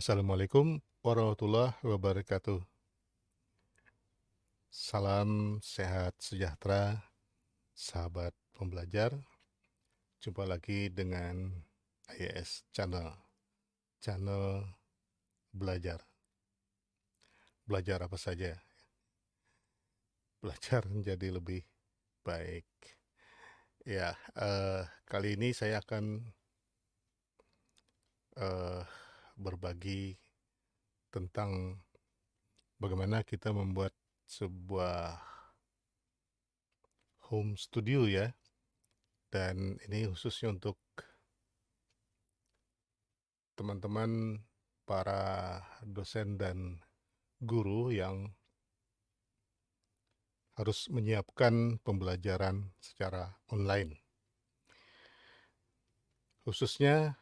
Assalamualaikum warahmatullahi wabarakatuh. Salam sehat sejahtera, sahabat pembelajar. Jumpa lagi dengan IES channel belajar. Belajar apa saja? Belajar menjadi lebih baik. Ya, kali ini saya akan berbagi tentang bagaimana kita membuat sebuah home studio ya. Dan ini khususnya untuk teman-teman para dosen dan guru yang harus menyiapkan pembelajaran secara online. Khususnya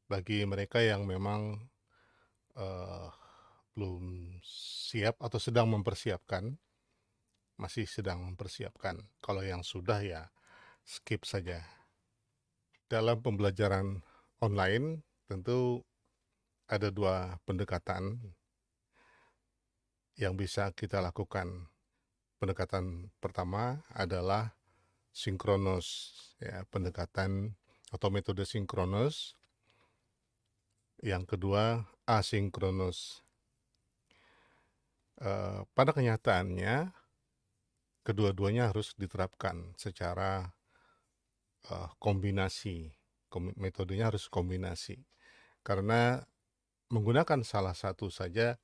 bagi mereka yang memang eh, belum siap atau sedang mempersiapkan, masih sedang mempersiapkan. Kalau yang sudah ya skip saja. Dalam pembelajaran online tentu ada dua pendekatan yang bisa kita lakukan. Pendekatan pertama adalah sinkronus, ya, pendekatan atau metode sinkronus. Yang kedua, asinkronus. Pada kenyataannya, kedua-duanya harus diterapkan secara kombinasi. Metodenya harus kombinasi. Karena menggunakan salah satu saja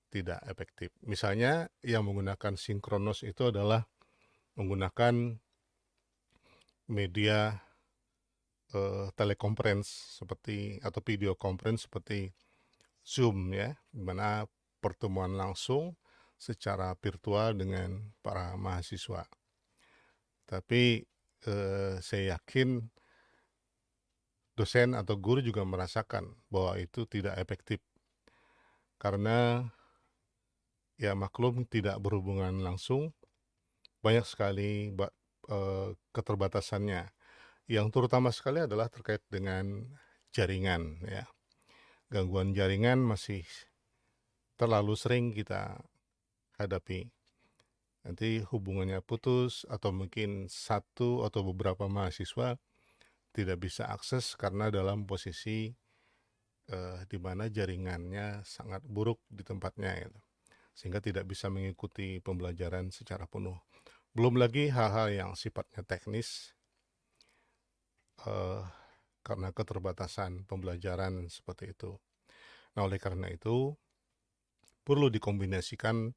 tidak efektif. Misalnya yang menggunakan sinkronus itu adalah menggunakan media telekonferensi seperti atau video conference seperti Zoom ya, di mana pertemuan langsung secara virtual dengan para mahasiswa. Tapi saya yakin dosen atau guru juga merasakan bahwa itu tidak efektif karena ya maklum tidak berhubungan langsung, banyak sekali keterbatasannya. Yang terutama sekali adalah terkait dengan jaringan ya. Gangguan jaringan masih terlalu sering kita hadapi. Nanti hubungannya putus atau mungkin satu atau beberapa mahasiswa tidak bisa akses karena dalam posisi di mana jaringannya sangat buruk di tempatnya gitu. Sehingga tidak bisa mengikuti pembelajaran secara penuh. Belum lagi hal-hal yang sifatnya teknis karena keterbatasan pembelajaran seperti itu. Nah, oleh karena itu perlu dikombinasikan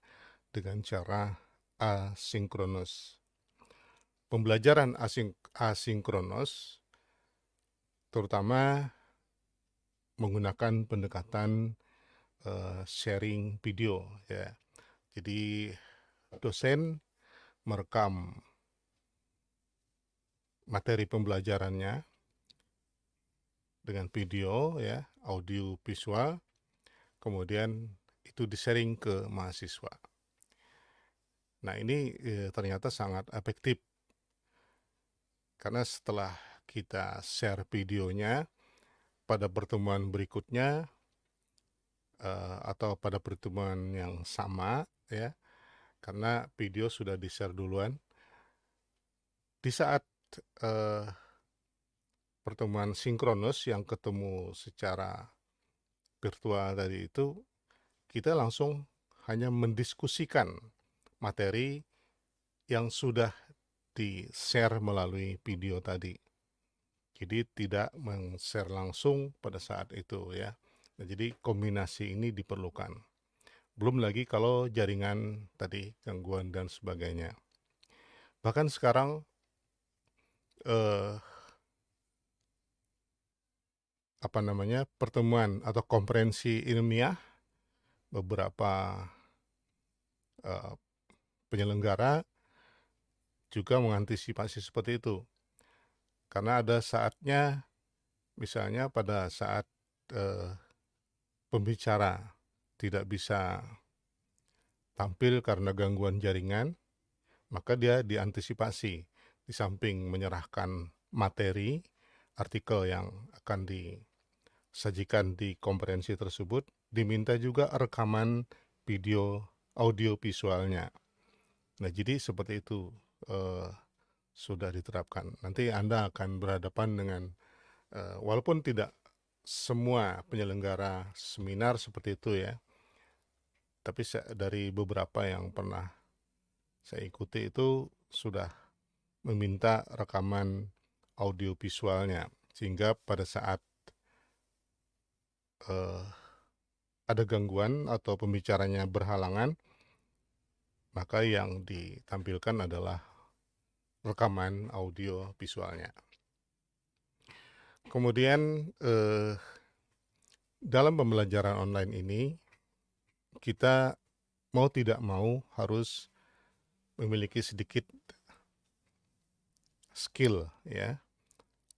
dengan cara asinkronus. Pembelajaran asinkronus terutama menggunakan pendekatan sharing video ya. Jadi dosen merekam materi pembelajarannya dengan video ya, audio visual, kemudian itu di-sharing ke mahasiswa. Nah, ini ternyata sangat efektif karena setelah kita share videonya pada pertemuan berikutnya atau pada pertemuan yang sama ya, karena video sudah di-share duluan. Di saat pertemuan sinkronus yang ketemu secara virtual tadi itu, kita langsung hanya mendiskusikan materi yang sudah di-share melalui video tadi. Jadi tidak men-share langsung pada saat itu ya. Nah, jadi kombinasi ini diperlukan. Belum lagi kalau jaringan tadi, gangguan dan sebagainya. Bahkan sekarang pertemuan atau konferensi ilmiah beberapa penyelenggara juga mengantisipasi seperti itu. Karena ada saatnya misalnya pada saat pembicara tidak bisa tampil karena gangguan jaringan, maka dia diantisipasi. Di samping menyerahkan materi, artikel yang akan sajikan di konferensi tersebut, diminta juga rekaman video audio visualnya. Nah, jadi seperti itu sudah diterapkan. Nanti Anda akan berhadapan dengan walaupun tidak semua penyelenggara seminar seperti itu ya, tapi dari beberapa yang pernah saya ikuti itu sudah meminta rekaman audio visualnya, sehingga pada saat ada gangguan atau pembicaranya berhalangan, maka yang ditampilkan adalah rekaman audio visualnya. Kemudian dalam pembelajaran online ini, kita mau tidak mau harus memiliki sedikit skill ya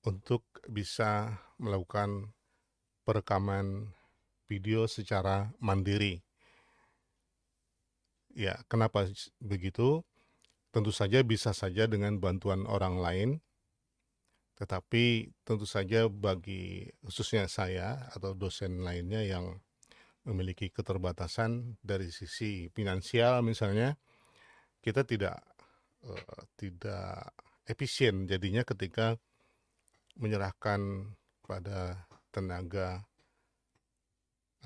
untuk bisa melakukan perekaman video secara mandiri. Ya, kenapa begitu? Tentu saja bisa saja dengan bantuan orang lain, tetapi tentu saja bagi khususnya saya atau dosen lainnya yang memiliki keterbatasan dari sisi finansial misalnya, kita tidak efisien jadinya ketika menyerahkan pada tenaga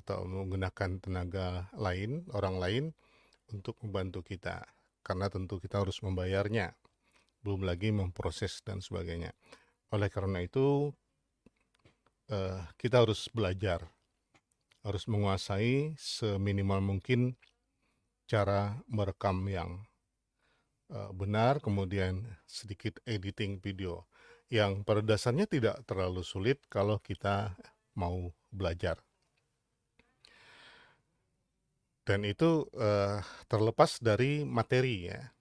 atau menggunakan tenaga lain, orang lain untuk membantu kita, karena tentu kita harus membayarnya, belum lagi memproses dan sebagainya. Oleh karena itu kita harus belajar, harus menguasai seminimal mungkin cara merekam yang benar, kemudian sedikit editing video yang pada dasarnya tidak terlalu sulit kalau kita mau belajar. Dan itu terlepas dari materi ya.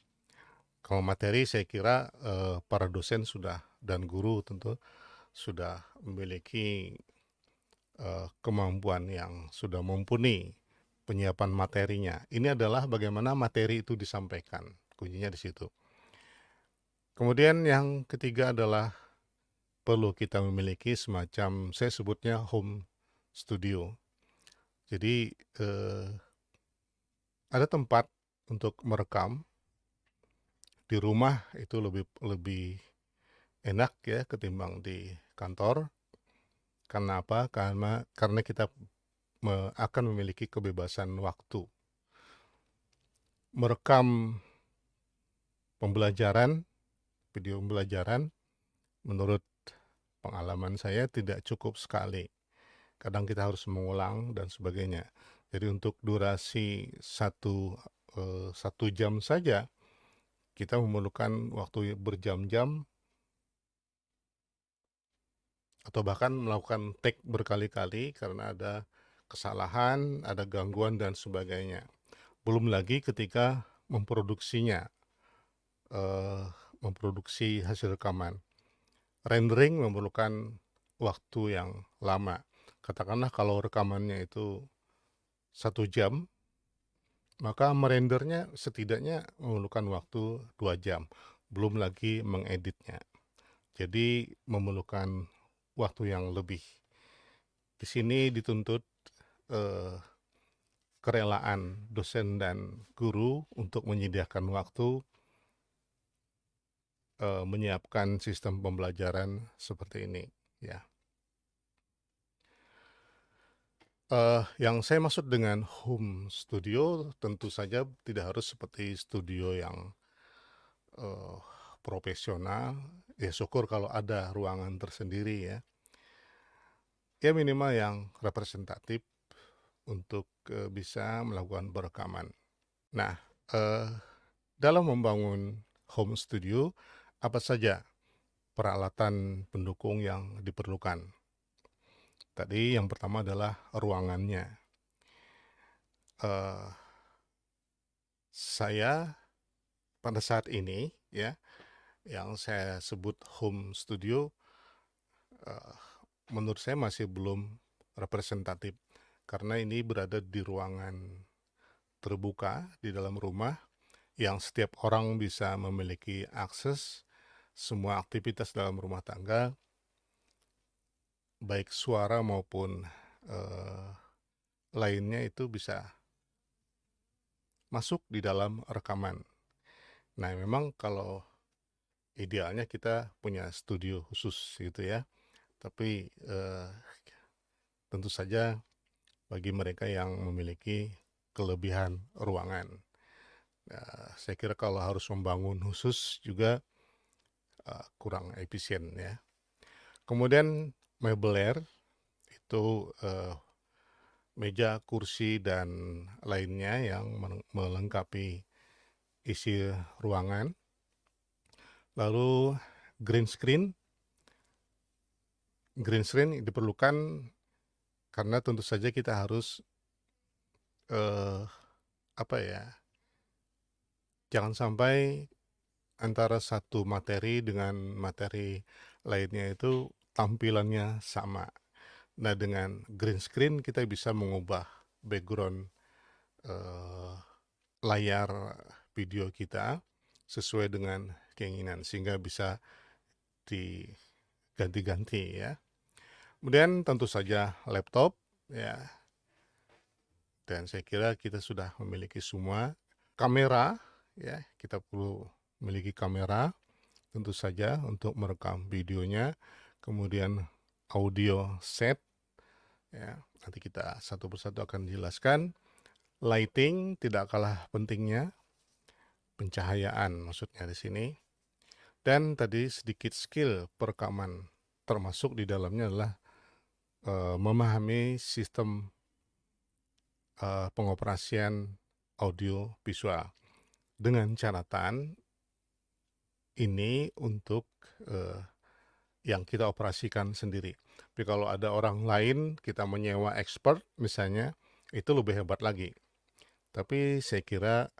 Kalau materi saya kira para dosen sudah dan guru tentu sudah memiliki kemampuan yang sudah mumpuni penyiapan materinya. Ini adalah bagaimana materi itu disampaikan, kuncinya di situ. Kemudian yang ketiga adalah perlu kita memiliki semacam, saya sebutnya home studio. Jadi ada tempat untuk merekam di rumah itu lebih enak ya ketimbang di kantor. Karena apa? Karena kita akan memiliki kebebasan waktu. Merekam pembelajaran, video pembelajaran, menurut pengalaman saya tidak cukup sekali. Kadang kita harus mengulang dan sebagainya. Jadi untuk durasi satu jam saja, kita memerlukan waktu berjam-jam atau bahkan melakukan take berkali-kali karena ada kesalahan, ada gangguan dan sebagainya. Belum lagi ketika memproduksinya, memproduksi hasil rekaman. Rendering memerlukan waktu yang lama. Katakanlah kalau rekamannya itu 1 jam, maka merendernya setidaknya memerlukan waktu 2 jam. Belum lagi mengeditnya. Jadi memerlukan waktu yang lebih. Di sini dituntut kerelaan dosen dan guru untuk menyediakan waktu menyiapkan sistem pembelajaran seperti ini ya. Yang saya maksud dengan home studio tentu saja tidak harus seperti studio yang profesional. Ya syukur kalau ada ruangan tersendiri ya. Ya minimal yang representatif untuk bisa melakukan perekaman. Nah, dalam membangun home studio, apa saja peralatan pendukung yang diperlukan? Tadi yang pertama adalah ruangannya. Saya pada saat ini ya, yang saya sebut home studio, menurut saya masih belum representatif karena ini berada di ruangan terbuka di dalam rumah yang setiap orang bisa memiliki akses semua aktivitas dalam rumah tangga baik suara maupun lainnya itu bisa masuk di dalam rekaman. Nah, memang kalau idealnya kita punya studio khusus gitu ya. Tapi tentu saja bagi mereka yang memiliki kelebihan ruangan, saya kira kalau harus membangun khusus juga kurang efisien ya. Kemudian meubiler itu meja, kursi, dan lainnya yang melengkapi isi ruangan. Lalu green screen diperlukan karena tentu saja kita harus apa ya, jangan sampai antara satu materi dengan materi lainnya itu tampilannya sama. Nah, dengan green screen kita bisa mengubah background layar video kita sesuai dengan keinginan sehingga bisa diganti-ganti ya. Kemudian tentu saja laptop ya. Dan saya kira kita sudah memiliki semua. Kamera ya, kita perlu memiliki kamera tentu saja untuk merekam videonya. Kemudian audio set ya, nanti kita satu persatu akan jelaskan. Lighting tidak kalah pentingnya, pencahayaan maksudnya di sini. Dan tadi sedikit skill perekaman, termasuk di dalamnya adalah memahami sistem pengoperasian audio visual. Dengan catatan ini untuk yang kita operasikan sendiri. Tapi kalau ada orang lain, kita menyewa expert misalnya, itu lebih hebat lagi. Tapi saya kira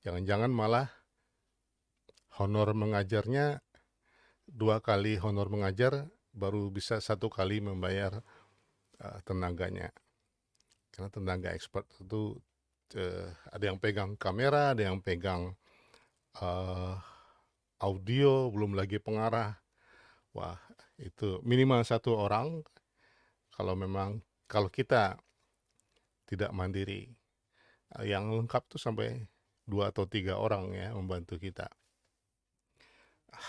jangan-jangan malah honor mengajarnya 2 kali honor mengajar baru bisa 1 kali membayar tenaganya. Karena tenaga expert itu ada yang pegang kamera, ada yang pegang audio, belum lagi pengarah. Wah, itu minimal 1 orang. Kalau kita tidak mandiri, yang lengkap tuh sampai 2 atau 3 orang ya membantu kita.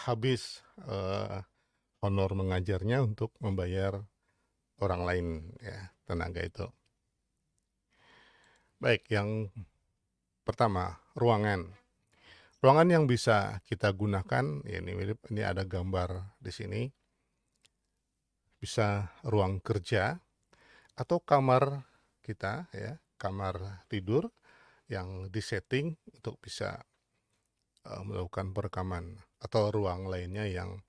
Habis honor mengajarnya untuk membayar orang lain ya, tenaga itu. Baik, yang pertama, ruangan. Ruangan yang bisa kita gunakan, ya ini ada gambar di sini. Bisa ruang kerja atau kamar kita ya, kamar tidur yang disetting untuk bisa melakukan perekaman, atau ruang lainnya yang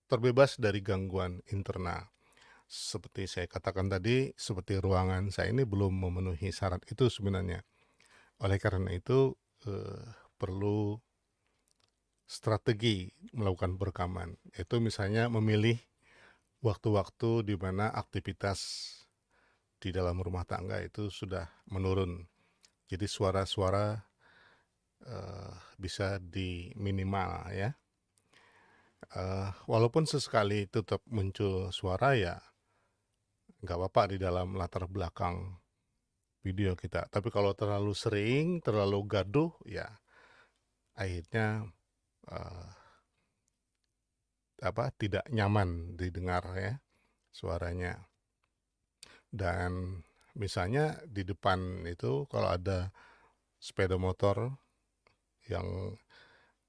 terbebas dari gangguan internal. Seperti saya katakan tadi, seperti ruangan saya ini belum memenuhi syarat itu sebenarnya. Oleh karena itu perlu strategi melakukan perekaman. Itu misalnya memilih waktu-waktu di mana aktivitas di dalam rumah tangga itu sudah menurun. Jadi suara-suara bisa diminimal ya. Walaupun sesekali tetap muncul suara ya nggak apa-apa di dalam latar belakang video kita. Tapi kalau terlalu sering, terlalu gaduh, ya akhirnya tidak nyaman didengar ya suaranya. Dan misalnya di depan itu kalau ada sepeda motor yang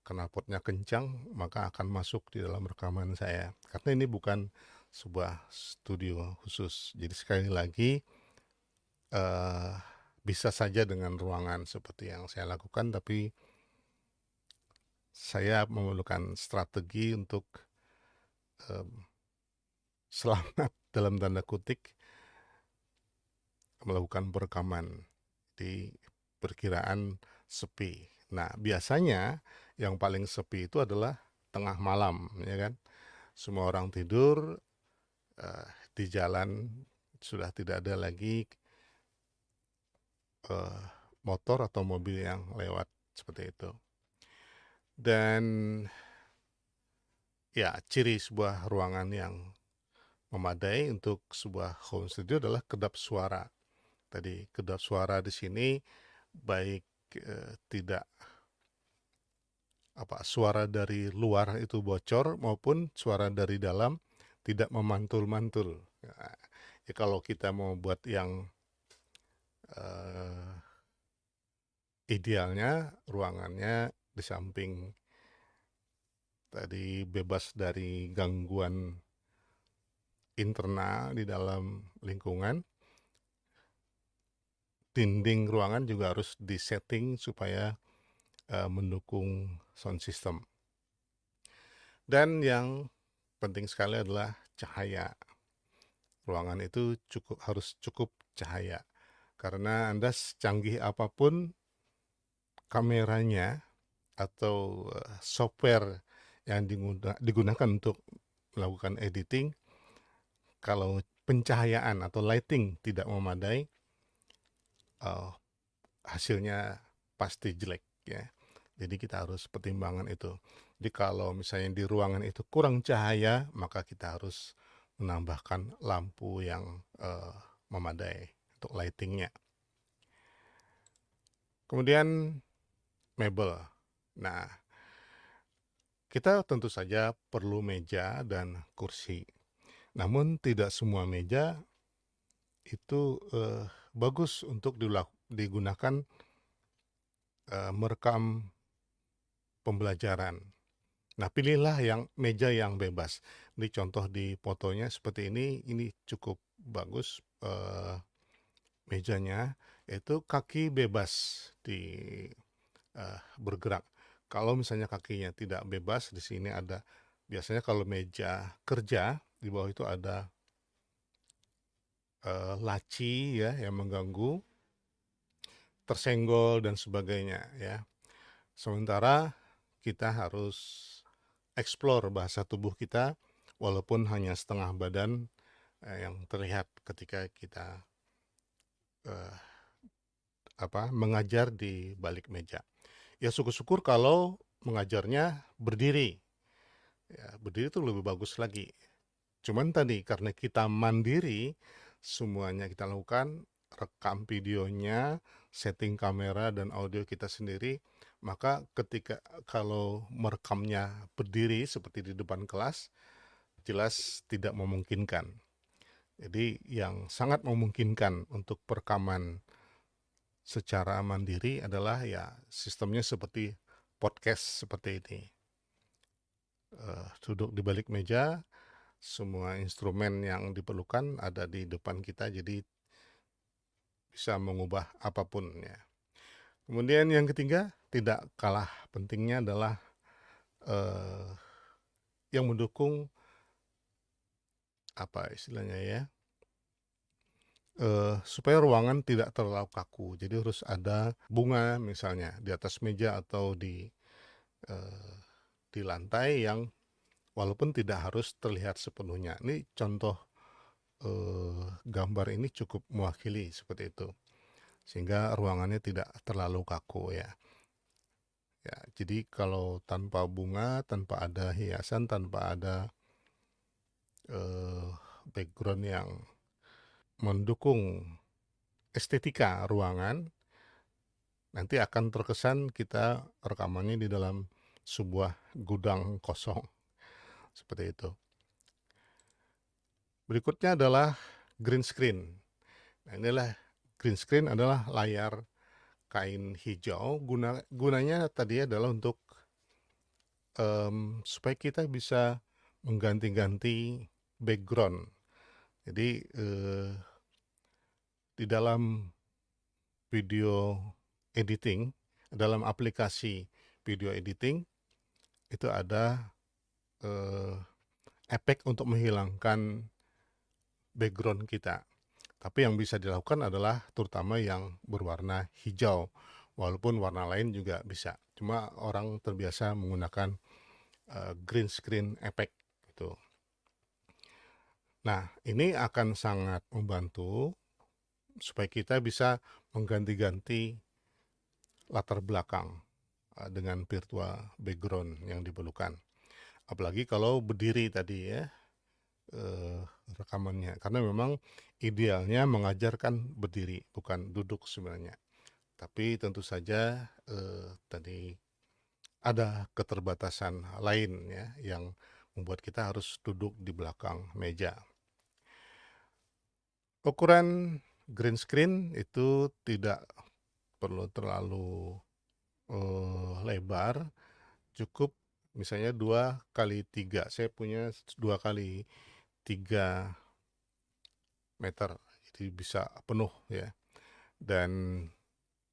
knalpotnya kencang, maka akan masuk di dalam rekaman saya. Karena ini bukan sebuah studio khusus. Jadi sekali lagi bisa saja dengan ruangan seperti yang saya lakukan, tapi saya memerlukan strategi untuk selamat dalam tanda kutip melakukan perekaman di perkiraan sepi. Nah, biasanya yang paling sepi itu adalah tengah malam, ya kan? Semua orang tidur, di jalan sudah tidak ada lagi motor atau mobil yang lewat seperti itu. Dan Ya, ciri sebuah ruangan yang memadai untuk sebuah home studio adalah kedap suara. Tadi kedap suara di sini baik tidak suara dari luar itu bocor maupun suara dari dalam tidak memantul-mantul. Nah, ya kalau kita mau buat yang idealnya ruangannya di samping tadi bebas dari gangguan internal di dalam lingkungan, dinding ruangan juga harus disetting supaya mendukung sound system. Dan yang penting sekali adalah cahaya. Ruangan itu harus cukup cahaya. Karena Anda secanggih apapun kameranya atau software yang digunakan untuk melakukan editing, kalau pencahayaan atau lighting tidak memadai, hasilnya pasti jelek ya. Jadi kita harus pertimbangan itu. Jadi kalau misalnya di ruangan itu kurang cahaya, maka kita harus menambahkan lampu yang memadai untuk lightingnya. Kemudian mebel. Nah, kita tentu saja perlu meja dan kursi. Namun tidak semua meja itu bagus untuk digunakan merekam pembelajaran. Nah, pilihlah meja yang bebas. Ini contoh di fotonya seperti ini cukup bagus mejanya, yaitu kaki bebas di bergerak. Kalau misalnya kakinya tidak bebas, di sini ada biasanya kalau meja kerja di bawah itu ada laci ya yang mengganggu, tersenggol dan sebagainya ya. Sementara kita harus explore bahasa tubuh kita walaupun hanya setengah badan yang terlihat ketika kita mengajar di balik meja. Ya syukur-syukur kalau mengajarnya berdiri. Ya, berdiri itu lebih bagus lagi. Cuman tadi karena kita mandiri, semuanya kita lakukan, rekam videonya, setting kamera dan audio kita sendiri, maka ketika kalau merekamnya berdiri seperti di depan kelas, jelas tidak memungkinkan. Jadi yang sangat memungkinkan untuk perekaman secara mandiri adalah ya sistemnya seperti podcast seperti ini. Duduk di balik meja, semua instrumen yang diperlukan ada di depan kita, jadi bisa mengubah apapun ya. Kemudian yang ketiga, tidak kalah pentingnya adalah yang mendukung apa istilahnya ya, supaya ruangan tidak terlalu kaku. Jadi harus ada bunga misalnya di atas meja atau di lantai yang walaupun tidak harus terlihat sepenuhnya. Ini contoh gambar ini cukup mewakili seperti itu, sehingga ruangannya tidak terlalu kaku ya. Ya, jadi kalau tanpa bunga, tanpa ada hiasan, tanpa ada background yang mendukung estetika ruangan, nanti akan terkesan kita rekamannya di dalam sebuah gudang kosong seperti itu. Berikutnya adalah green screen. Nah, inilah green screen adalah layar kain hijau. Gunanya tadi adalah untuk supaya kita bisa mengganti-ganti background. Jadi di dalam video editing, dalam aplikasi video editing itu ada efek untuk menghilangkan background kita. Tapi yang bisa dilakukan adalah terutama yang berwarna hijau, walaupun warna lain juga bisa. Cuma orang terbiasa menggunakan green screen effect gitu. Nah, ini akan sangat membantu supaya kita bisa mengganti-ganti latar belakang dengan virtual background yang diperlukan. apalagi kalau berdiri tadi ya, rekamannya. Karena memang idealnya mengajarkan berdiri, bukan duduk sebenarnya. Tapi tentu saja, tadi ada keterbatasan lain ya, yang membuat kita harus duduk di belakang meja. Ukuran green screen itu tidak perlu terlalu, lebar, cukup misalnya 2x3. Saya punya 2x3 meter, jadi bisa penuh ya. Dan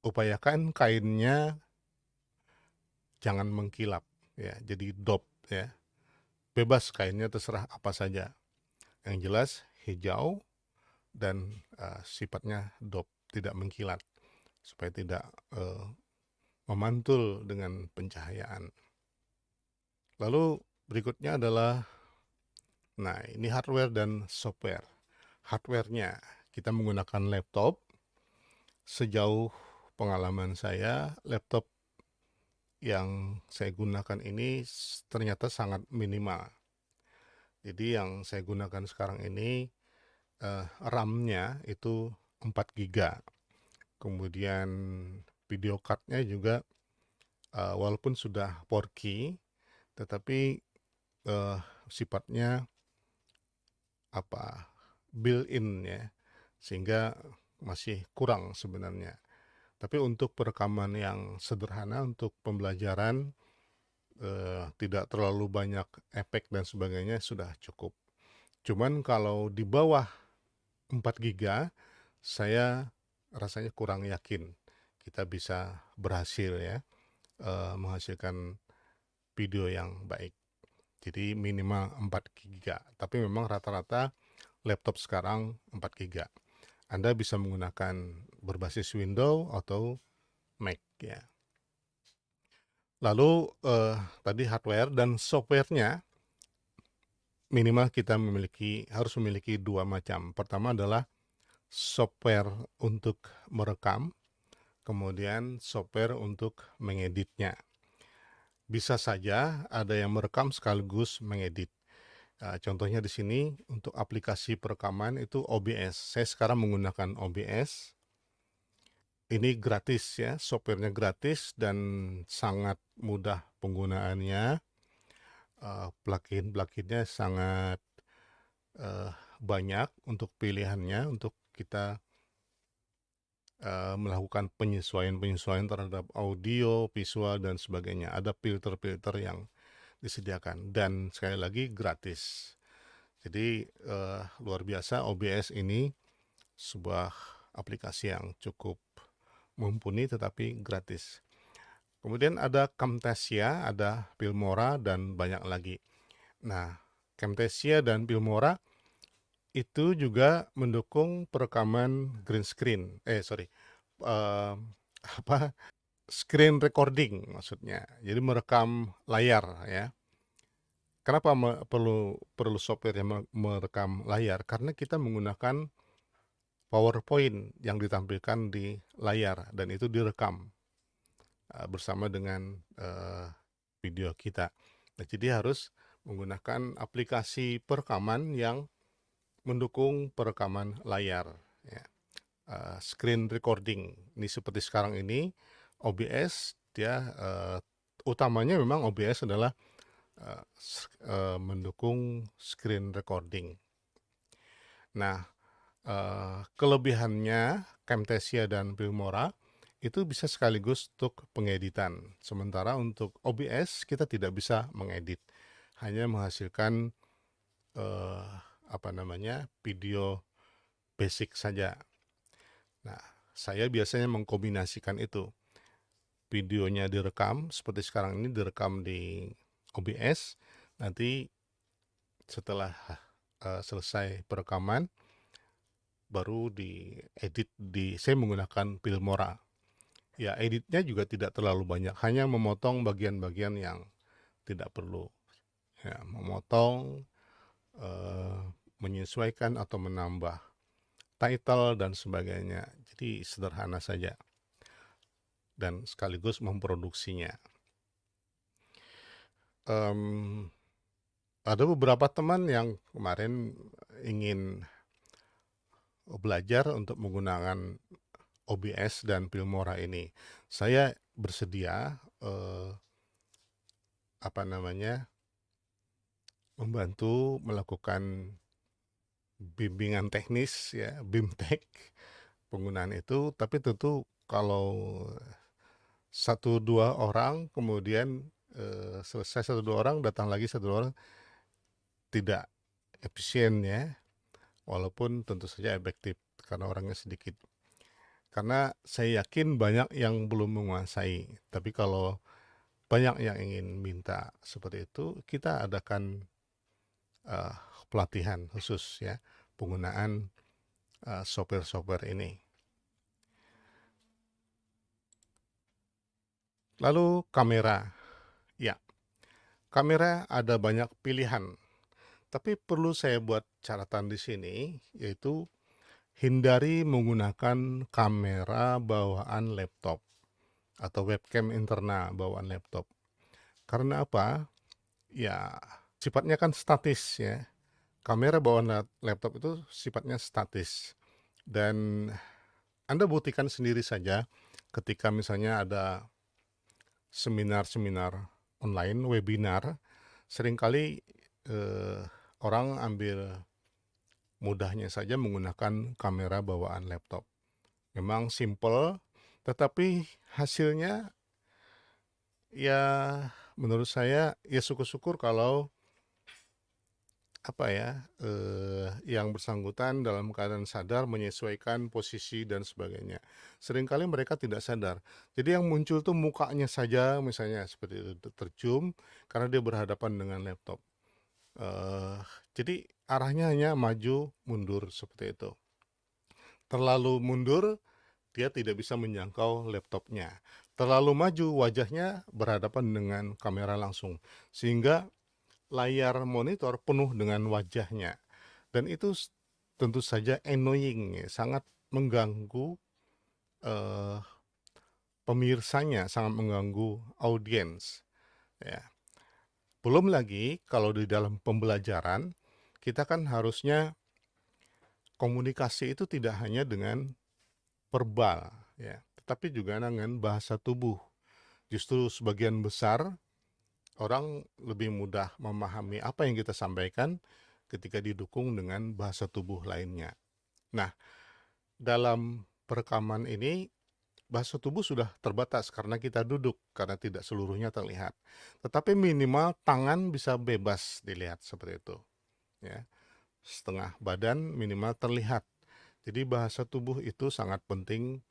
upayakan kainnya jangan mengkilap ya, jadi dop ya. Bebas kainnya terserah apa saja. Yang jelas hijau dan sifatnya dop, tidak mengkilat supaya tidak memantul dengan pencahayaan. Lalu berikutnya adalah, nah ini hardware dan software. Hardware-nya kita menggunakan laptop. Sejauh pengalaman saya, laptop yang saya gunakan ini ternyata sangat minimal. Jadi yang saya gunakan sekarang ini RAM-nya itu 4 GB. Kemudian video card-nya juga walaupun sudah 4K, tetapi sifatnya built-in ya, sehingga masih kurang sebenarnya. Tapi untuk perekaman yang sederhana, untuk pembelajaran, tidak terlalu banyak efek dan sebagainya sudah cukup. Cuman kalau di bawah 4 GB, saya rasanya kurang yakin kita bisa berhasil ya, menghasilkan video yang baik. Jadi minimal 4 GB. Tapi memang rata-rata laptop sekarang 4 GB. Anda bisa menggunakan berbasis Windows atau Mac ya. Lalu tadi hardware dan softwarenya minimal kita harus memiliki dua macam. Pertama adalah software untuk merekam, kemudian software untuk mengeditnya. Bisa saja ada yang merekam sekaligus mengedit. Contohnya di sini untuk aplikasi perekaman itu OBS. Saya sekarang menggunakan OBS. Ini gratis ya, softwarenya gratis dan sangat mudah penggunaannya. Plugin-pluginnya sangat banyak untuk pilihannya, untuk kita melakukan penyesuaian-penyesuaian terhadap audio, visual, dan sebagainya. Ada filter-filter yang disediakan dan sekali lagi gratis. Jadi luar biasa OBS ini, sebuah aplikasi yang cukup mumpuni tetapi gratis. Kemudian ada Camtasia, ada Filmora, dan banyak lagi. Nah, Camtasia dan Filmora itu juga mendukung perekaman green screen. Screen recording maksudnya. Jadi merekam layar ya. Kenapa perlu software yang merekam layar? Karena kita menggunakan PowerPoint yang ditampilkan di layar dan itu direkam bersama dengan video kita. Nah, jadi harus menggunakan aplikasi perekaman yang mendukung perekaman layar. Ya. Screen recording. Ini seperti sekarang ini OBS, dia utamanya memang OBS adalah mendukung screen recording. Nah, kelebihannya Camtasia dan Filmora itu bisa sekaligus untuk pengeditan. Sementara untuk OBS kita tidak bisa mengedit, hanya menghasilkan video basic saja. Nah, saya biasanya mengkombinasikan itu. Videonya direkam seperti sekarang ini, direkam di OBS. Nanti setelah selesai perekaman baru diedit saya menggunakan Filmora. Ya, editnya juga tidak terlalu banyak, hanya memotong bagian-bagian yang tidak perlu. Ya, memotong, menyesuaikan atau menambah title dan sebagainya. Jadi sederhana saja dan sekaligus memproduksinya. Ada beberapa teman yang kemarin ingin belajar untuk menggunakan OBS dan Filmora ini. Saya bersedia apa namanya membantu melakukan bimbingan teknis ya, BIMTEK penggunaan itu, tapi tentu kalau 1-2 orang kemudian selesai 1-2 orang datang lagi 1-2 orang tidak efisien ya, walaupun tentu saja efektif karena orangnya sedikit. Karena saya yakin banyak yang belum menguasai, tapi kalau banyak yang ingin minta seperti itu, kita adakan uh, pelatihan khusus ya, penggunaan software-software ini. Lalu kamera, ya, kamera ada banyak pilihan, tapi perlu saya buat catatan di sini, yaitu hindari menggunakan kamera bawaan laptop atau webcam internal bawaan laptop. Karena apa? Ya, sifatnya kan statis ya. Kamera bawaan laptop itu sifatnya statis. Dan Anda buktikan sendiri saja ketika misalnya ada seminar-seminar online, webinar, seringkali orang ambil mudahnya saja menggunakan kamera bawaan laptop. Memang simple, tetapi hasilnya ya menurut saya ya syukur-syukur kalau apa ya yang bersangkutan dalam keadaan sadar menyesuaikan posisi dan sebagainya. Seringkali mereka tidak sadar. Jadi yang muncul tuh mukanya saja misalnya seperti itu tercium karena dia berhadapan dengan laptop. Jadi arahnya hanya maju mundur seperti itu. Terlalu mundur dia tidak bisa menjangkau laptopnya. Terlalu maju wajahnya berhadapan dengan kamera langsung sehingga layar monitor penuh dengan wajahnya, dan itu tentu saja annoying, sangat mengganggu pemirsanya, sangat mengganggu audiens ya. Belum lagi kalau di dalam pembelajaran kita kan harusnya komunikasi itu tidak hanya dengan verbal ya, tetapi juga dengan bahasa tubuh. Justru sebagian besar orang lebih mudah memahami apa yang kita sampaikan ketika didukung dengan bahasa tubuh lainnya. Nah, dalam perekaman ini bahasa tubuh sudah terbatas karena kita duduk, karena tidak seluruhnya terlihat. Tetapi minimal tangan bisa bebas dilihat seperti itu. Ya, setengah badan minimal terlihat. Jadi bahasa tubuh itu sangat penting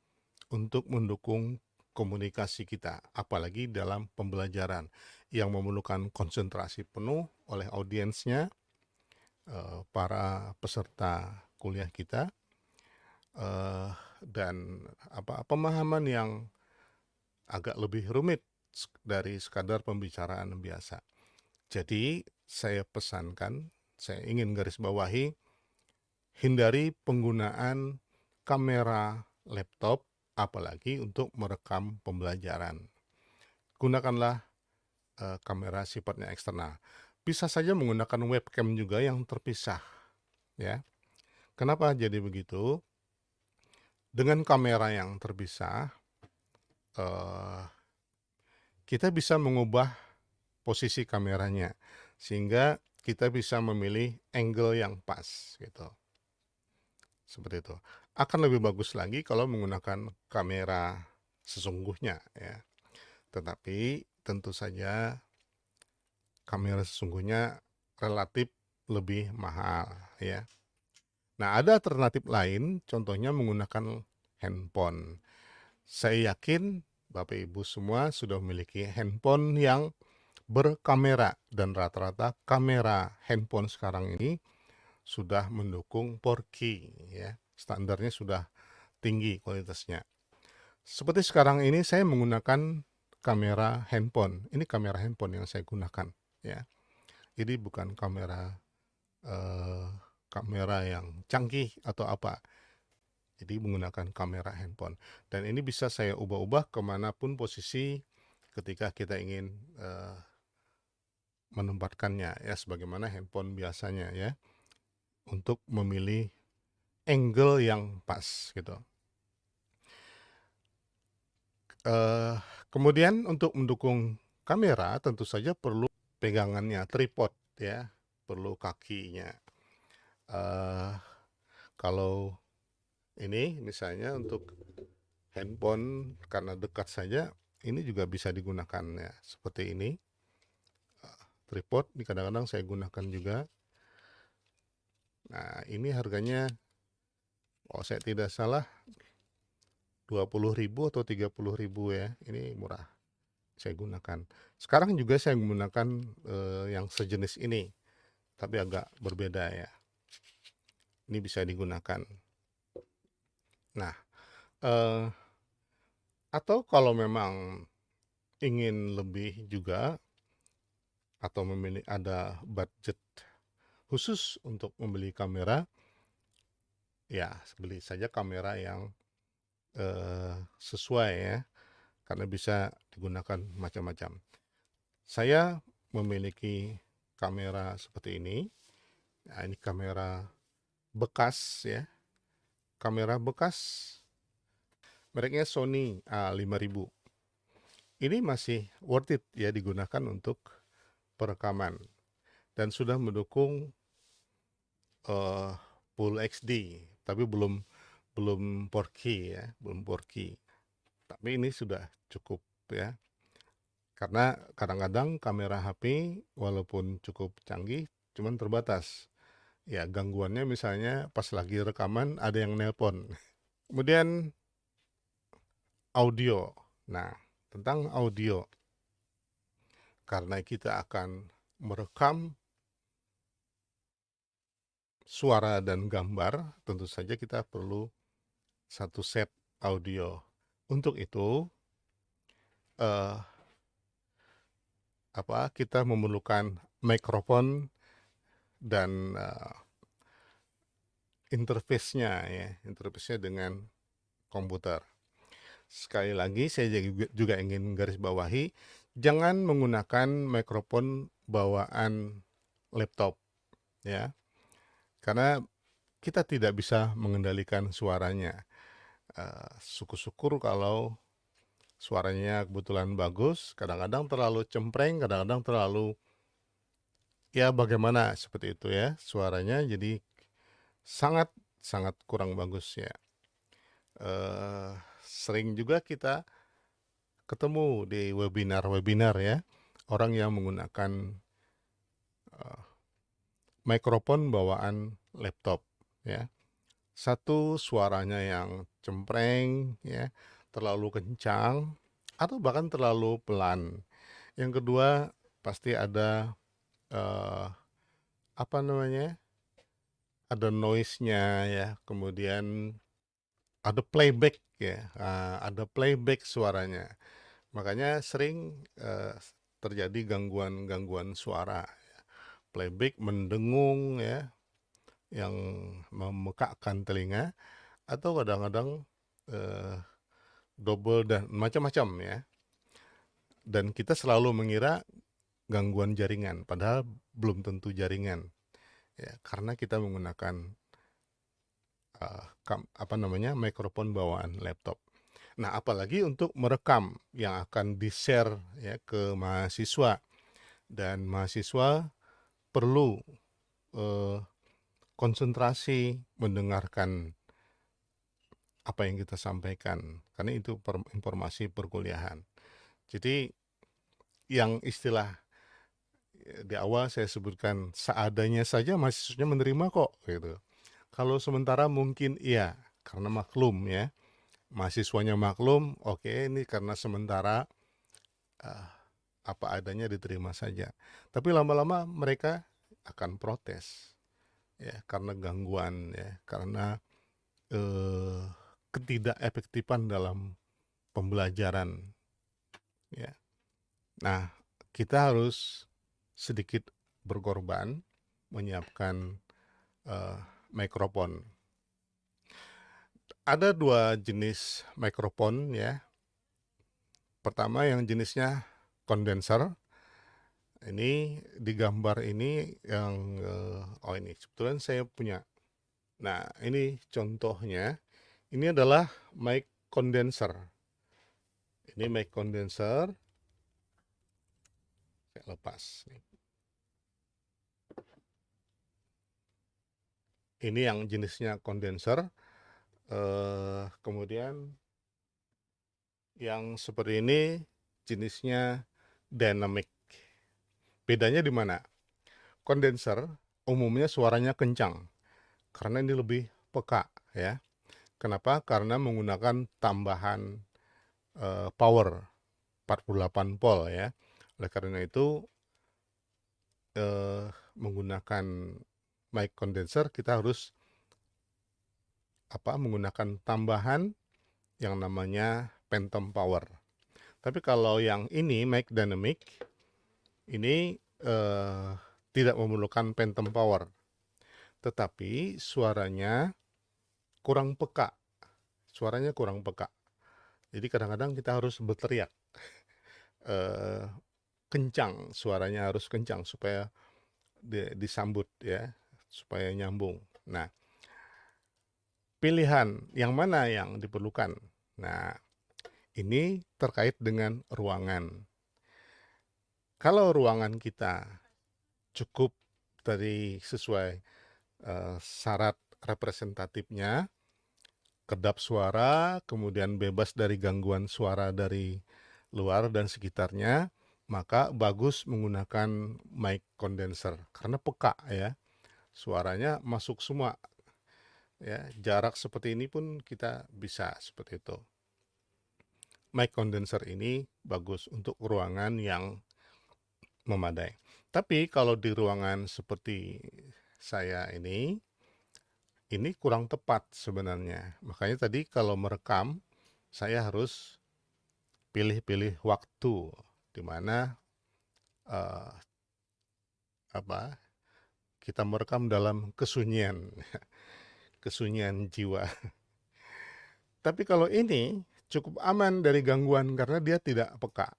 untuk mendukung komunikasi kita, apalagi dalam pembelajaran yang memerlukan konsentrasi penuh oleh audiensnya, para peserta kuliah kita, dan pemahaman yang agak lebih rumit dari sekadar pembicaraan biasa. Jadi saya pesankan, saya ingin garis bawahi, hindari penggunaan kamera laptop apalagi untuk merekam pembelajaran. Gunakanlah kamera sifatnya eksternal. Bisa saja menggunakan webcam juga yang terpisah ya. Kenapa jadi begitu? Dengan kamera yang terpisah kita bisa mengubah posisi kameranya sehingga kita bisa memilih angle yang pas gitu. Seperti itu. Akan lebih bagus lagi kalau menggunakan kamera sesungguhnya ya. Tetapi tentu saja kamera sesungguhnya relatif lebih mahal ya. Nah, ada alternatif lain, contohnya menggunakan handphone. Saya yakin Bapak Ibu semua sudah memiliki handphone yang berkamera, dan rata-rata kamera handphone sekarang ini sudah mendukung 4K ya. Standarnya sudah tinggi kualitasnya. Seperti sekarang ini saya menggunakan kamera handphone. Ini kamera handphone yang saya gunakan ya. Jadi bukan kamera yang canggih atau apa. Jadi menggunakan kamera handphone. Dan ini bisa saya ubah-ubah kemanapun posisi ketika kita ingin menempatkannya ya, sebagaimana handphone biasanya ya, untuk memilih angle yang pas gitu. Kemudian untuk mendukung kamera tentu saja perlu pegangannya, tripod ya, perlu kakinya. Kalau ini misalnya untuk handphone karena dekat saja, ini juga bisa digunakan ya, seperti ini. Tripod ini kadang-kadang saya gunakan juga. Nah, ini harganya kalau saya tidak salah 20.000 atau 30.000 ya. Ini murah. Saya gunakan. Sekarang juga saya menggunakan yang sejenis ini, tapi agak berbeda ya. Ini bisa digunakan. Nah, atau kalau memang ingin lebih juga atau memilih ada budget khusus untuk membeli kamera, ya beli saja kamera yang sesuai ya, karena bisa digunakan macam-macam. Saya memiliki kamera seperti ini. Nah, ini kamera bekas ya. Kamera bekas mereknya Sony A5000. Ini masih worth it ya digunakan untuk perekaman dan sudah mendukung Full HD, tapi belum 4K ya, belum 4K. Tapi ini sudah cukup ya. Karena kadang-kadang kamera HP walaupun cukup canggih, cuman terbatas. Ya, gangguannya misalnya pas lagi rekaman ada yang nelpon. Kemudian audio. Nah, tentang audio, karena kita akan merekam suara dan gambar, tentu saja kita perlu satu set audio. Untuk itu, eh, kita memerlukan mikrofon dan interface-nya ya, interface-nya dengan komputer. Sekali lagi saya juga ingin garis bawahi, jangan menggunakan mikrofon bawaan laptop ya. Karena kita tidak bisa mengendalikan suaranya. Syukur-syukur kalau suaranya kebetulan bagus, kadang-kadang terlalu cempreng, kadang-kadang terlalu ya bagaimana seperti itu ya suaranya, jadi sangat sangat kurang bagus ya. Sering juga kita ketemu di webinar-webinar ya, orang yang menggunakan mikrofon bawaan laptop ya. Satu, suaranya yang cempreng ya, terlalu kencang atau bahkan terlalu pelan. Yang kedua, pasti ada eh, apa namanya? Ada noise-nya ya, kemudian ada playback ya, ada playback suaranya. Makanya sering terjadi gangguan-gangguan suara. Playback mendengung ya, yang memekakkan telinga, atau kadang-kadang eh, double dan macam-macam ya. Dan kita selalu mengira gangguan jaringan, padahal belum tentu jaringan ya, karena kita menggunakan mikrofon bawaan laptop. Nah, apalagi untuk merekam yang akan di-share ya ke mahasiswa, dan mahasiswa perlu konsentrasi mendengarkan apa yang kita sampaikan, karena itu informasi perkuliahan. Jadi yang istilah di awal saya sebutkan seadanya saja mahasiswanya menerima kok gitu. Kalau sementara mungkin iya, karena maklum ya, mahasiswanya maklum, oke, ini karena sementara apa adanya diterima saja. Tapi lama-lama mereka akan protes ya, karena gangguan ya, karena ketidakefektifan dalam pembelajaran ya. Nah, kita harus sedikit berkorban menyiapkan mikrofon. Ada dua jenis mikrofon ya. Pertama yang jenisnya kondenser. Ini di gambar ini yang oh ini sebetulnya saya punya. Nah, ini contohnya. Ini adalah mic condenser. Ini mic condenser. Saya lepas. Ini yang jenisnya condenser. Kemudian yang seperti ini jenisnya dynamic. Bedanya di mana? Condenser umumnya suaranya kencang karena ini lebih peka ya. Kenapa? Karena menggunakan tambahan power 48 volt ya. Oleh karena itu menggunakan mic condenser kita harus menggunakan tambahan yang namanya phantom power. Tapi kalau yang ini mic dynamic ini tidak memerlukan phantom power, tetapi suaranya kurang peka. Suaranya kurang peka. Jadi kadang-kadang kita harus berteriak kencang, suaranya harus kencang supaya disambut ya, supaya nyambung. Nah, pilihan yang mana yang diperlukan? Nah, ini terkait dengan ruangan. Kalau ruangan kita cukup dari sesuai syarat representatifnya, kedap suara, kemudian bebas dari gangguan suara dari luar dan sekitarnya, maka bagus menggunakan mic condenser karena peka ya, suaranya masuk semua ya. Jarak seperti ini pun kita bisa seperti itu. Mic condenser ini bagus untuk ruangan yang memadai. Tapi kalau di ruangan seperti saya ini kurang tepat sebenarnya. Makanya tadi kalau merekam saya harus pilih-pilih waktu di mana uh, kita merekam dalam kesunyian, kesunyian jiwa. Tapi kalau ini cukup aman dari gangguan karena dia tidak peka.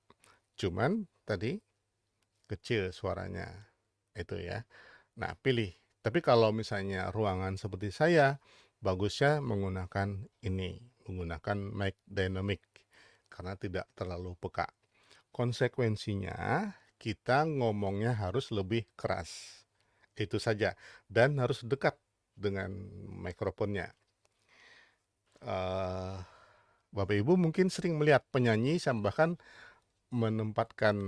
Cuman tadi kecil suaranya itu ya. Nah, pilih. Tapi kalau misalnya ruangan seperti saya, bagusnya menggunakan ini, menggunakan mic dynamic karena tidak terlalu peka. Konsekuensinya kita ngomongnya harus lebih keras. Itu saja. Dan harus dekat dengan mikrofonnya. Bapak Ibu mungkin sering melihat penyanyi bahkan menempatkan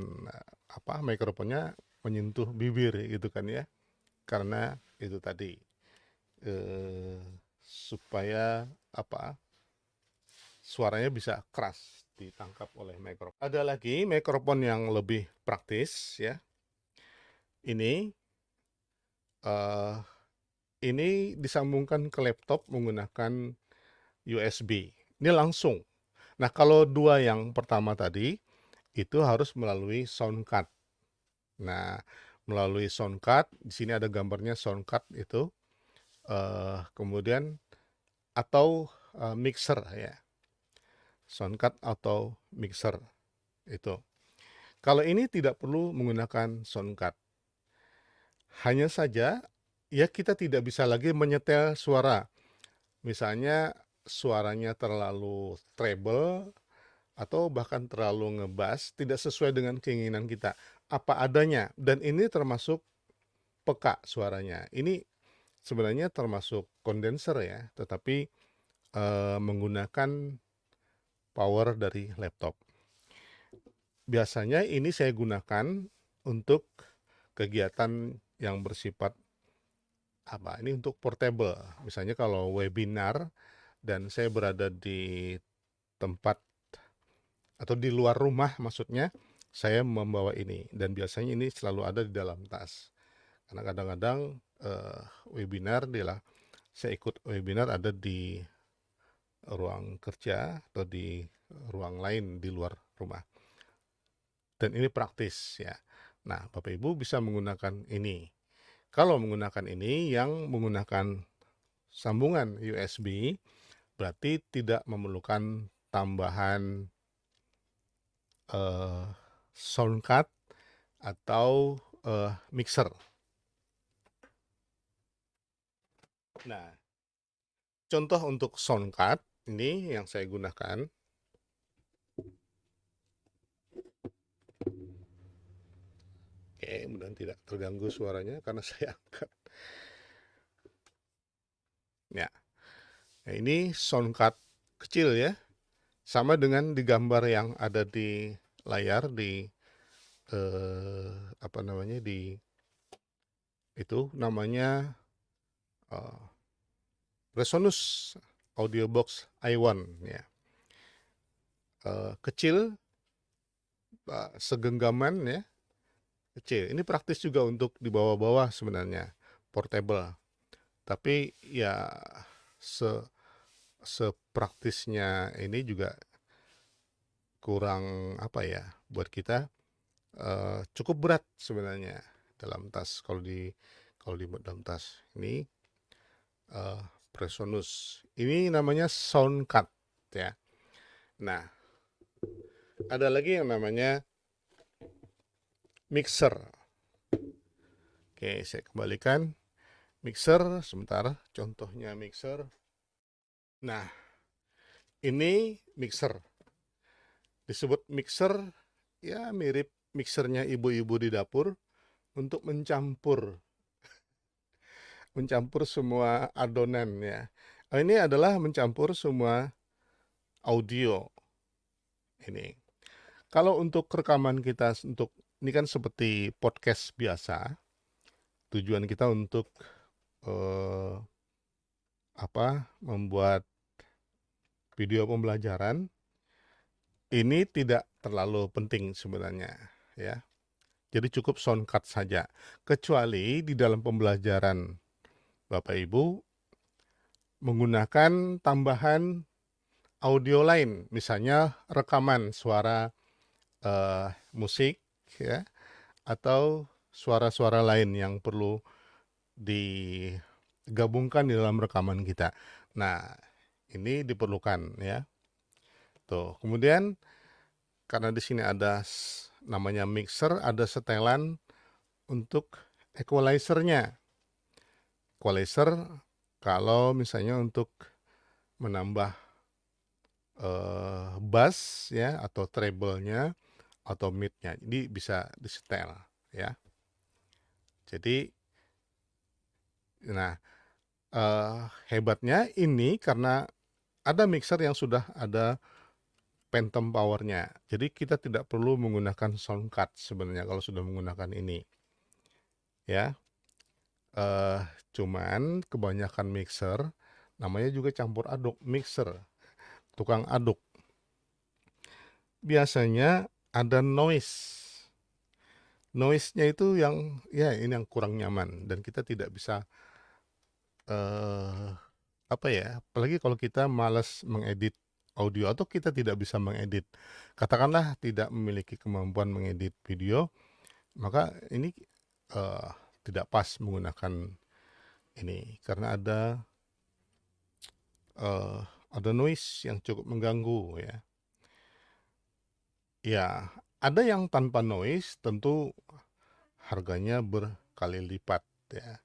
mikrofonnya menyentuh bibir gitu kan ya. Karena itu tadi supaya suaranya bisa keras ditangkap oleh mikrofon. Ada lagi mikrofon yang lebih praktis ya. Ini disambungkan ke laptop menggunakan USB. Ini langsung. Nah, kalau dua yang pertama tadi itu harus melalui sound card. Nah, melalui sound card, di sini ada gambarnya sound card itu, kemudian atau mixer ya, sound card atau mixer itu. Kalau ini tidak perlu menggunakan sound card. Hanya saja ya kita tidak bisa lagi menyetel suara. Misalnya suaranya terlalu treble atau bahkan terlalu ngebass, tidak sesuai dengan keinginan kita. Apa adanya, dan ini termasuk peka suaranya. Ini sebenarnya termasuk kondenser ya, tetapi menggunakan power dari laptop. Biasanya ini saya gunakan untuk kegiatan yang bersifat ini untuk portable. Misalnya kalau webinar dan saya berada di tempat atau di luar rumah maksudnya, saya membawa ini dan biasanya ini selalu ada di dalam tas. Karena kadang-kadang webinar saya ikut webinar ada di ruang kerja atau di ruang lain di luar rumah. Dan ini praktis ya. Nah, Bapak Ibu bisa menggunakan ini. Kalau menggunakan ini yang menggunakan sambungan USB, berarti tidak memerlukan tambahan sound card atau mixer. Nah, contoh untuk sound card ini yang saya gunakan. Oke, mudah-mudahan tidak terganggu suaranya karena saya angkat. Ya, nah ini sound card kecil ya, sama dengan di gambar yang ada di layar di apa namanya di itu namanya Resonus Audiobox i1 ya. Kecil, segenggaman ya, kecil. Ini praktis juga untuk dibawa-bawa sebenarnya, portable. Tapi ya sepraktisnya ini juga kurang apa ya buat kita, cukup berat sebenarnya dalam tas. Kalau di dalam tas ini Presonus. Ini namanya Soundcard ya. Nah, ada lagi yang namanya mixer. Oke, saya kembalikan. Mixer, sebentar. Contohnya mixer. Nah, ini mixer. Disebut mixer, ya mirip mixernya ibu-ibu di dapur untuk mencampur semua adonan ya. Ini adalah mencampur semua audio ini. Kalau untuk rekaman kita ini kan seperti podcast biasa, tujuan kita untuk eh, membuat video pembelajaran ini tidak terlalu penting sebenarnya ya. Jadi cukup soundcard saja. Kecuali di dalam pembelajaran Bapak Ibu menggunakan tambahan audio lain, misalnya rekaman suara musik ya, atau suara-suara lain yang perlu digabungkan di dalam rekaman kita. Nah, ini diperlukan ya. Tuh, kemudian karena di sini ada namanya mixer, ada setelan untuk equalizer-nya. Equalizer kalau misalnya untuk menambah bass ya atau treble-nya atau mid-nya. Jadi bisa disetel ya. Jadi nah hebatnya ini karena ada mixer yang sudah ada phantom power-nya. Jadi kita tidak perlu menggunakan sound card sebenarnya kalau sudah menggunakan ini. Ya. Cuman kebanyakan mixer namanya juga campur aduk, mixer, tukang aduk. Biasanya ada noise. Noise-nya itu yang ya ini yang kurang nyaman dan kita tidak bisa apa ya, apalagi kalau kita malas mengedit audio atau kita tidak bisa mengedit, katakanlah tidak memiliki kemampuan mengedit video, maka ini eh, tidak pas menggunakan ini karena eh, ada noise yang cukup mengganggu ya. Ya, ada yang tanpa noise tentu harganya berkali lipat ya.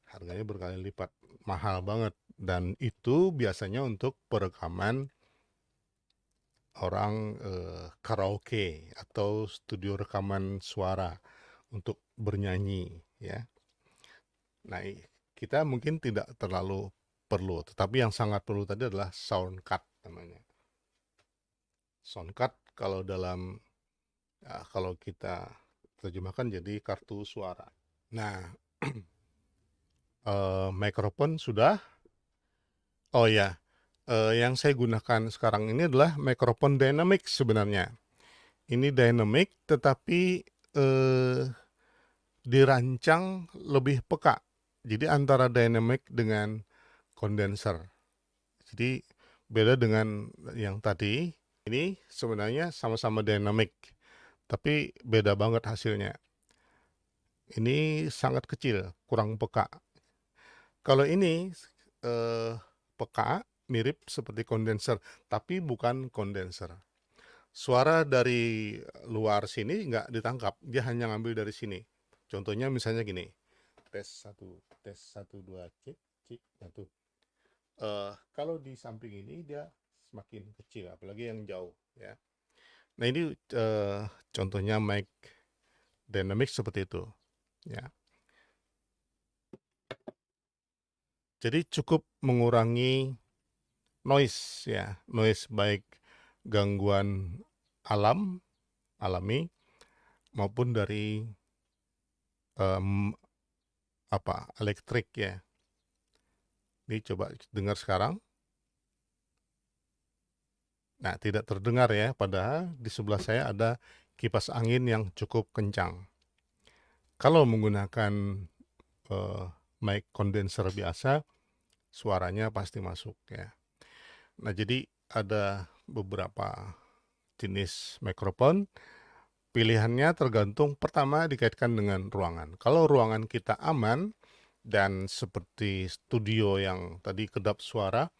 Harganya berkali lipat, mahal banget dan itu biasanya untuk perekaman orang karaoke atau studio rekaman suara untuk bernyanyi ya. Nah, kita mungkin tidak terlalu perlu, tetapi yang sangat perlu tadi adalah sound card namanya. Sound card kalau kalau kita terjemahkan jadi kartu suara. Nah, mikrofon sudah. Oh ya, yang saya gunakan sekarang ini adalah mikrofon dynamic sebenarnya. Ini dynamic tetapi eh, dirancang lebih peka. Jadi antara dynamic dengan condenser. Jadi beda dengan yang tadi. Ini sebenarnya sama-sama dynamic, tapi beda banget hasilnya. Ini sangat kecil, kurang peka. Kalau ini peka, mirip seperti kondenser, tapi bukan kondenser. Suara dari luar sini nggak ditangkap, dia hanya ngambil dari sini. Contohnya misalnya gini, tes satu dua cek cek satu. Kalau di samping ini dia semakin kecil, apalagi yang jauh ya. Nah ini contohnya mic dynamic seperti itu ya. Jadi cukup mengurangi noise ya, noise baik gangguan alami maupun dari em, elektrik ya. Ini coba dengar sekarang. Nah, tidak terdengar ya, padahal di sebelah saya ada kipas angin yang cukup kencang. Kalau menggunakan eh, mic condenser biasa, suaranya pasti masuk ya. Nah, jadi ada beberapa jenis mikrofon. Pilihannya tergantung pertama dikaitkan dengan ruangan. Kalau ruangan kita aman dan seperti studio yang tadi kedap suara,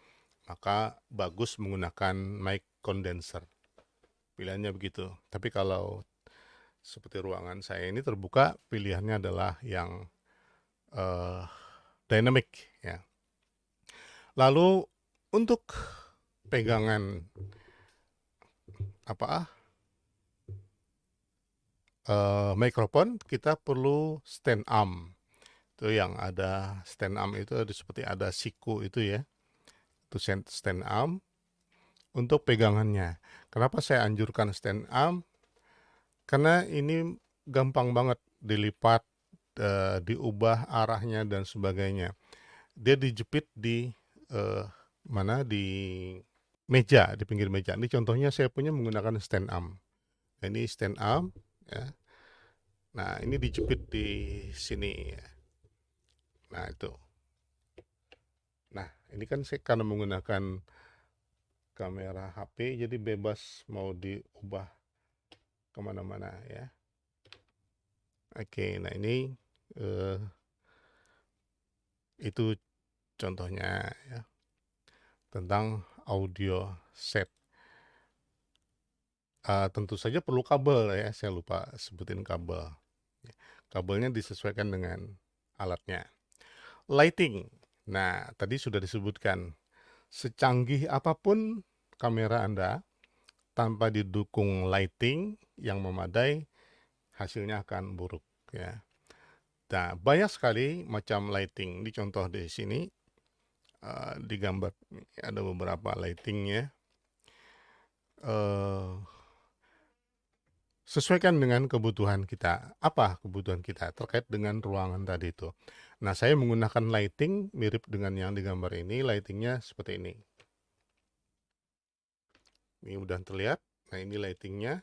maka bagus menggunakan mic condenser. Pilihannya begitu. Tapi kalau seperti ruangan saya ini terbuka, pilihannya adalah yang uh, dynamic ya. Lalu untuk pegangan mikrofon, kita perlu stand arm. Itu yang ada stand arm itu seperti ada siku itu ya. Itu stand arm untuk pegangannya. Kenapa saya anjurkan stand arm? Karena ini gampang banget dilipat, diubah arahnya dan sebagainya. Dia dijepit di mana di meja, di pinggir meja. Ini contohnya saya punya menggunakan stand arm. Ini stand arm ya. Nah, ini dijepit di sini ya. Nah, itu. Nah, ini kan saya karena menggunakan kamera HP, jadi bebas mau diubah kemana-mana ya. Oke, nah ini itu contohnya ya, tentang audio set. Tentu saja perlu kabel ya, saya lupa sebutin kabel. Kabelnya disesuaikan dengan alatnya. Lighting, nah tadi sudah disebutkan, secanggih apapun kamera Anda, tanpa didukung lighting yang memadai, hasilnya akan buruk ya. Nah, banyak sekali macam lighting. Di contoh di sini, di gambar ada beberapa lightingnya. Sesuaikan dengan kebutuhan kita. Apa kebutuhan kita terkait dengan ruangan tadi itu. Nah, saya menggunakan lighting mirip dengan yang di gambar ini. Lightingnya seperti ini. Ini udah terlihat. Nah, ini lightingnya.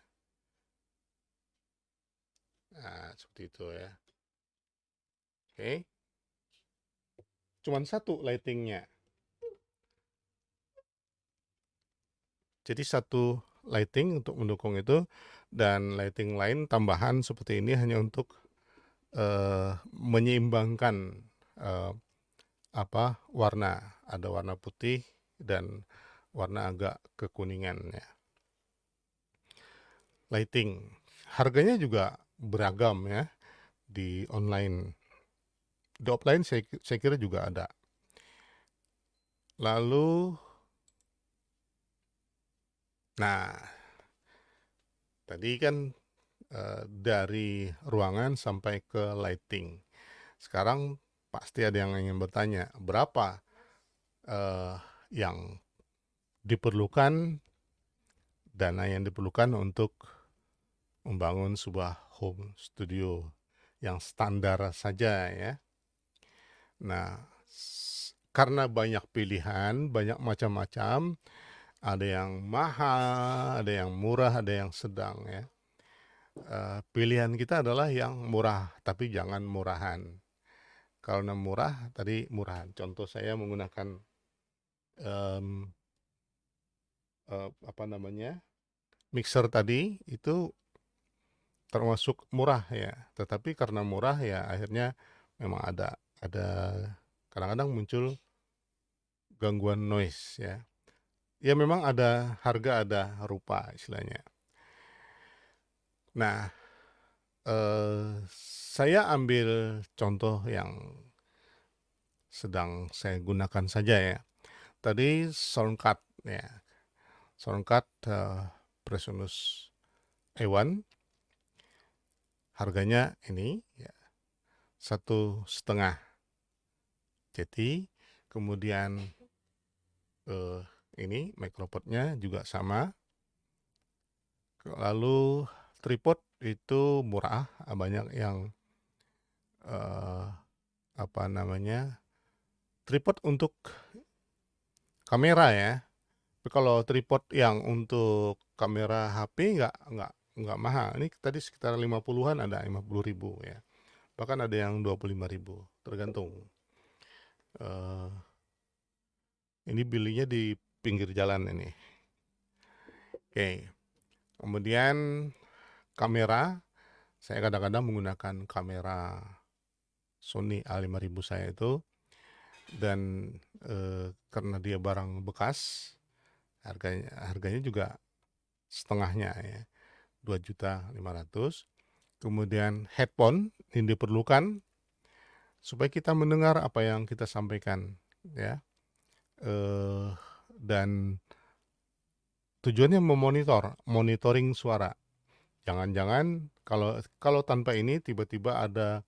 Nah, seperti itu ya. Oke. Cuman satu lightingnya. Jadi satu lighting untuk mendukung itu, dan lighting lain tambahan seperti ini hanya untuk menyeimbangkan warna. Ada warna putih dan warna agak kekuningan ya. Lighting harganya juga beragam ya di online. Di offline saya kira juga ada. Lalu, nah tadi kan dari ruangan sampai ke lighting. Sekarang pasti ada yang ingin bertanya, berapa yang diperlukan, dana yang diperlukan untuk membangun sebuah home studio yang standar saja ya. Nah, karena banyak pilihan, banyak macam-macam, ada yang mahal, ada yang murah, ada yang sedang ya. Pilihan kita adalah yang murah, tapi jangan murahan. Kalau murah, tadi murahan. Contoh saya menggunakan um, mixer tadi itu termasuk murah ya. Tetapi karena murah ya akhirnya memang ada kadang-kadang muncul gangguan noise ya. Ya memang ada harga ada rupa istilahnya. Nah, saya ambil contoh yang sedang saya gunakan saja ya. Tadi Soundcard ya, Soundcard Presonus E1 harganya ini ya, 1,5 JT. Kemudian ini micropodnya juga sama. Lalu tripod itu murah, banyak yang apa namanya, tripod untuk kamera ya. Tapi kalau tripod yang untuk kamera HP nggak mahal. Ini tadi sekitar 50-an, ada 50.000 ya. Bahkan ada yang 25.000, tergantung. Ini belinya di pinggir jalan ini. Oke. Kemudian kamera, saya kadang-kadang menggunakan kamera Sony A5000 saya itu, dan karena dia barang bekas, harganya juga setengahnya ya, 2.500.000. Kemudian headphone ini diperlukan supaya kita mendengar apa yang kita sampaikan ya, dan tujuannya monitoring suara. Jangan-jangan kalau tanpa ini tiba-tiba ada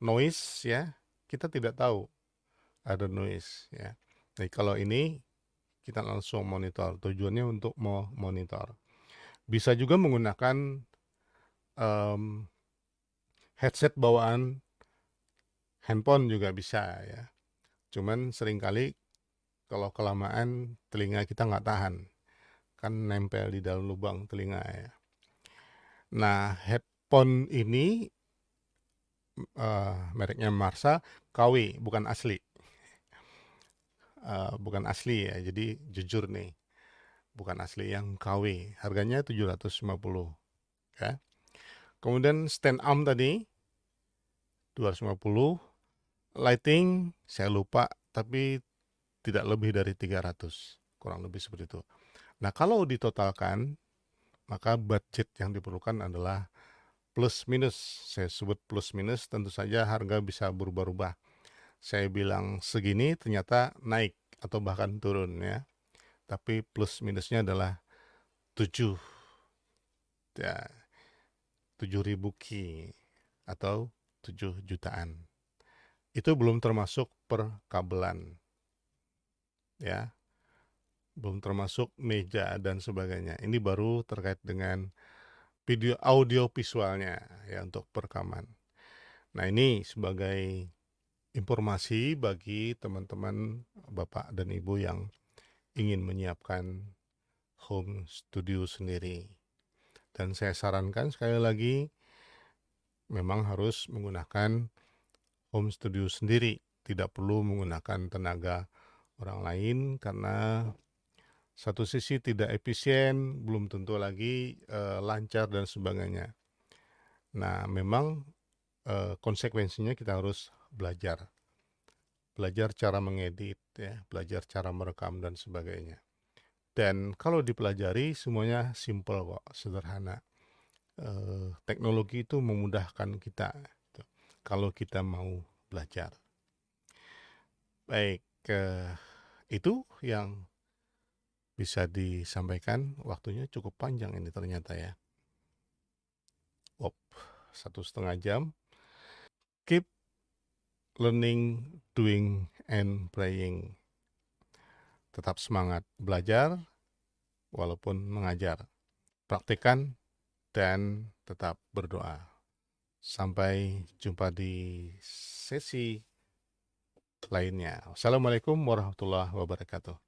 noise ya, kita tidak tahu ada noise ya. Jadi kalau ini kita langsung monitor, tujuannya untuk monitor. Bisa juga menggunakan headset bawaan handphone juga bisa ya. Cuman seringkali kalau kelamaan telinga kita nggak tahan, kan nempel di dalam lubang telinga ya. Nah, headphone ini mereknya Marsa KW, bukan asli. Bukan asli ya, jadi jujur nih, bukan asli yang KW. Harganya 750 ya. Kemudian stand arm tadi 250, lighting saya lupa, tapi tidak lebih dari 300, kurang lebih seperti itu. Nah, kalau ditotalkan, maka budget yang diperlukan adalah plus minus. Saya sebut plus minus, tentu saja harga bisa berubah-ubah. Saya bilang segini, ternyata naik atau bahkan turun ya. Tapi plus minusnya adalah 7 ya, 7.000 ki atau 7 jutaan. Itu belum termasuk perkabelan ya, belum termasuk meja dan sebagainya. Ini baru terkait dengan video audio visualnya ya, untuk perekaman. Nah, ini sebagai informasi bagi teman-teman Bapak dan Ibu yang ingin menyiapkan home studio sendiri. Dan saya sarankan sekali lagi, memang harus menggunakan home studio sendiri, tidak perlu menggunakan tenaga orang lain, karena satu sisi tidak efisien, belum tentu lagi lancar dan sebagainya. Nah, memang konsekuensinya kita harus belajar cara mengedit ya, belajar cara merekam dan sebagainya. Dan kalau dipelajari semuanya simple kok, sederhana. Teknologi itu memudahkan kita gitu, kalau kita mau belajar. Baik, itu yang bisa disampaikan. Waktunya cukup panjang ini ternyata ya. 1,5 jam. Keep learning, doing, and playing. Tetap semangat belajar walaupun mengajar. Praktikkan dan tetap berdoa. Sampai jumpa di sesi lainnya. Wassalamualaikum warahmatullahi wabarakatuh.